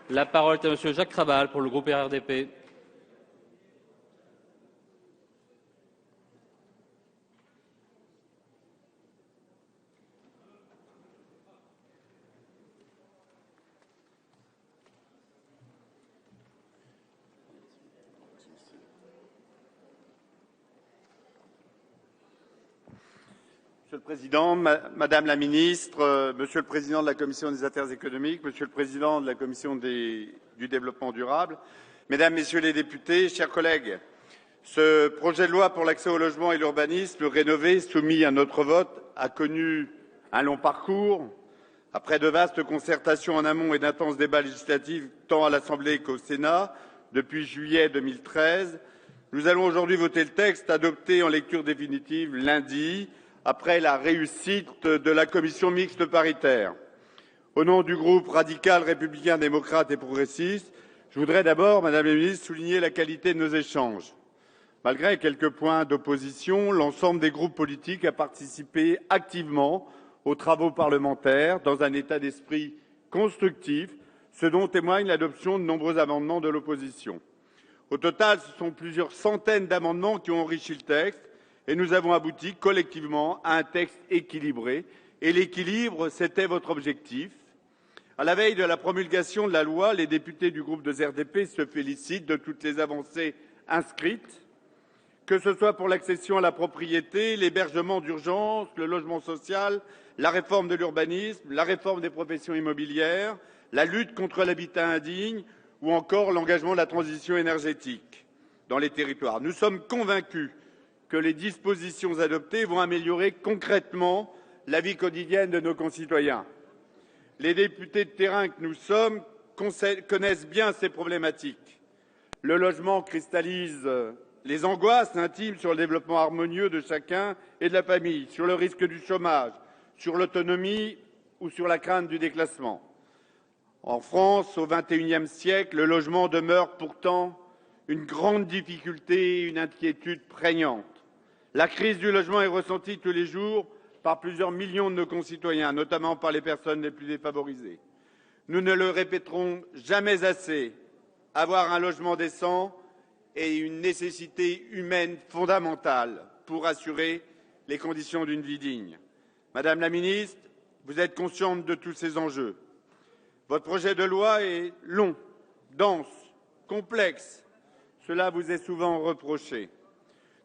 La parole est à Monsieur Jacques Krabal pour le groupe RRDP. Monsieur le Président, Madame la Ministre, Monsieur le Président de la Commission des affaires économiques, Monsieur le Président de la Commission du développement durable, Mesdames, Messieurs les députés, chers collègues, ce projet de loi pour l'accès au logement et l'urbanisme rénové soumis à notre vote a connu un long parcours. Après de vastes concertations en amont et d'intenses débats législatifs tant à l'Assemblée qu'au Sénat depuis juillet 2013, nous allons aujourd'hui voter le texte adopté en lecture définitive lundi, après la réussite de la commission mixte paritaire. Au nom du groupe radical, républicain, démocrate et progressiste, je voudrais d'abord, Madame la Ministre, souligner la qualité de nos échanges. Malgré quelques points d'opposition, l'ensemble des groupes politiques a participé activement aux travaux parlementaires dans un état d'esprit constructif, ce dont témoigne l'adoption de nombreux amendements de l'opposition. Au total, ce sont plusieurs centaines d'amendements qui ont enrichi le texte et nous avons abouti collectivement à un texte équilibré. Et l'équilibre, c'était votre objectif. À la veille de la promulgation de la loi, les députés du groupe des RDP se félicitent de toutes les avancées inscrites, que ce soit pour l'accession à la propriété, l'hébergement d'urgence, le logement social, la réforme de l'urbanisme, la réforme des professions immobilières, la lutte contre l'habitat indigne ou encore l'engagement de la transition énergétique dans les territoires. Nous sommes convaincus que les dispositions adoptées vont améliorer concrètement la vie quotidienne de nos concitoyens. Les députés de terrain que nous sommes connaissent bien ces problématiques. Le logement cristallise les angoisses intimes sur le développement harmonieux de chacun et de la famille, sur le risque du chômage, sur l'autonomie ou sur la crainte du déclassement. En France, au XXIe siècle, le logement demeure pourtant une grande difficulté et une inquiétude prégnante. La crise du logement est ressentie tous les jours par plusieurs millions de nos concitoyens, notamment par les personnes les plus défavorisées. Nous ne le répéterons jamais assez, avoir un logement décent est une nécessité humaine fondamentale pour assurer les conditions d'une vie digne. Madame la Ministre, vous êtes consciente de tous ces enjeux. Votre projet de loi est long, dense, complexe. Cela vous est souvent reproché.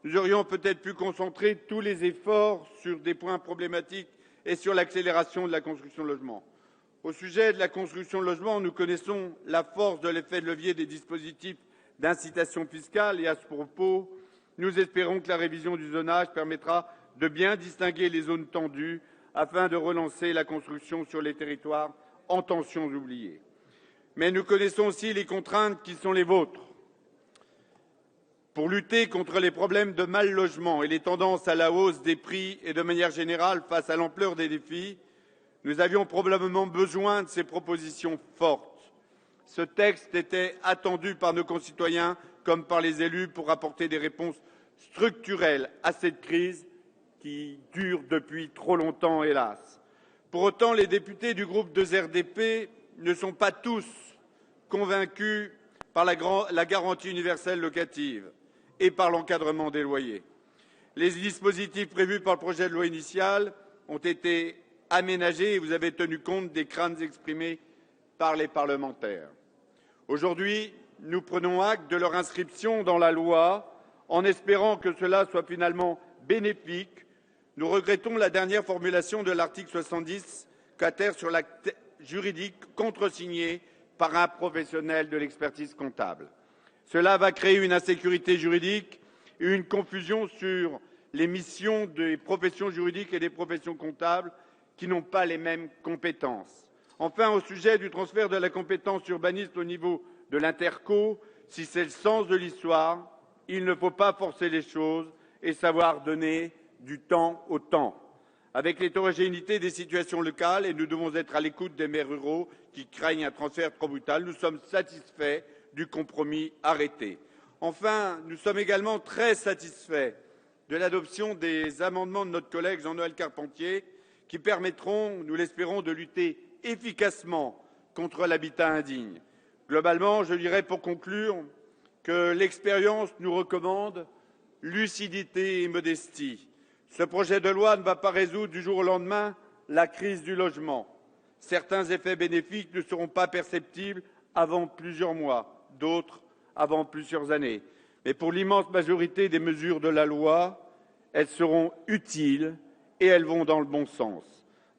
Nous aurions peut-être pu concentrer tous les efforts sur des points problématiques et sur l'accélération de la construction de logements. Au sujet de la construction de logements, nous connaissons la force de l'effet de levier des dispositifs d'incitation fiscale et à ce propos, nous espérons que la révision du zonage permettra de bien distinguer les zones tendues afin de relancer la construction sur les territoires en tensions oubliées. Mais nous connaissons aussi les contraintes qui sont les vôtres. Pour lutter contre les problèmes de mal-logement et les tendances à la hausse des prix et de manière générale face à l'ampleur des défis, nous avions probablement besoin de ces propositions fortes. Ce texte était attendu par nos concitoyens comme par les élus pour apporter des réponses structurelles à cette crise qui dure depuis trop longtemps, hélas. Pour autant, les députés du groupe des RDP ne sont pas tous convaincus par la garantie universelle locative et par l'encadrement des loyers. Les dispositifs prévus par le projet de loi initial ont été aménagés et vous avez tenu compte des craintes exprimées par les parlementaires. Aujourd'hui, nous prenons acte de leur inscription dans la loi en espérant que cela soit finalement bénéfique. Nous regrettons la dernière formulation de l'article 70 quater sur l'acte juridique contresigné par un professionnel de l'expertise comptable. Cela va créer une insécurité juridique et une confusion sur les missions des professions juridiques et des professions comptables qui n'ont pas les mêmes compétences. Enfin, au sujet du transfert de la compétence urbaniste au niveau de l'interco, si c'est le sens de l'histoire, il ne faut pas forcer les choses et savoir donner du temps au temps. Avec l'hétérogénéité des situations locales, et nous devons être à l'écoute des maires ruraux qui craignent un transfert trop brutal, nous sommes satisfaits du compromis arrêté. Enfin, nous sommes également très satisfaits de l'adoption des amendements de notre collègue Jean-Noël Carpentier qui permettront, nous l'espérons, de lutter efficacement contre l'habitat indigne. Globalement, je dirais pour conclure que l'expérience nous recommande lucidité et modestie. Ce projet de loi ne va pas résoudre du jour au lendemain la crise du logement. Certains effets bénéfiques ne seront pas perceptibles avant plusieurs mois, d'autres avant plusieurs années. Mais pour l'immense majorité des mesures de la loi, elles seront utiles et elles vont dans le bon sens.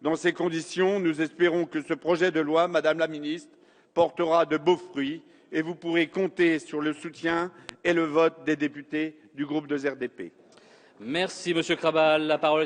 Dans ces conditions, nous espérons que ce projet de loi, Madame la Ministre, portera de beaux fruits et vous pourrez compter sur le soutien et le vote des députés du groupe de RDP. Merci, Monsieur Krabal. La parole est